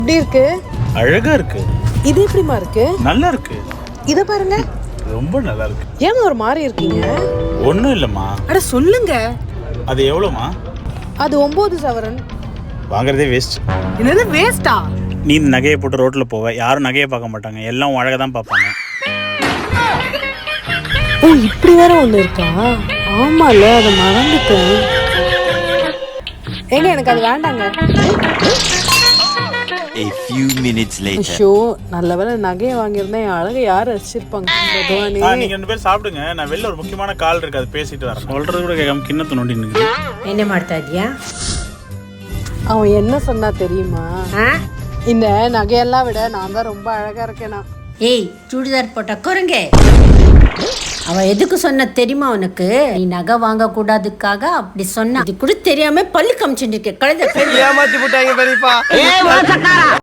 எப்படி இருக்கு? அழகா இருக்கு. இது எப்படிமா இருக்கு? நல்லா இருக்கு. இத பாருங்க. ரொம்ப நல்லா இருக்கு. ஏன் ஒரு மாதிரி இருக்கீங்க? ஒண்ணும் இல்லம்மா. அட சொல்லுங்க. அது எவ்வளவுமா? அது 9 சவரன். வாங்குறதே வேஸ்ட். என்னது வேஸ்டா? நீ இந்த நகையை போட்டு ரோட்ல போவ, யாரும் நகையை பார்க்க மாட்டாங்க, எல்லாம் அழகா தான் பார்ப்பாங்க. ஓ இப்படி வேற ஒண்ணு இருக்கா? ஆமால, அதை மறந்துட்டேன். ஏங்க எனக்கு அது வேண்டாங்க. A few minutes later. Show நல்ல வேளை நகையை வாங்கியிருந்தேன். என் அழகை யார் ரசிச்சிருப்பாங்க? பகவானே. நீங்க 2 பேரும் சாப்பிடுங்க, நான் வெளில ஒரு முக்கியமான கால் இருக்கு, அது பேசிட்டு வரேன். சொல்றது கூட கேட்காம கிண்ணத்தை நோண்டி நிக்குது. என்ன ಮಾಡ್ತಾ ಇದೀಯಾ? அவன் என்ன சொன்னா தெரியுமா? இந்த நகையெல்லாம் விட நான் தான் ரொம்ப அழகா இருக்கேனா. ஏய் சுடிதார் போட்ட குரங்கே, அவ எதுக்கு சொன்ன தெரியுமா உனக்கு? நீ நகை வாங்க கூடாதுக்காக அப்படி சொன்னா. இது கூட தெரியாம பல்லு காமிச்சுட்டு இருக்க கழுதை. ஏமாத்தி போட்டாங்க பெரியப்பா.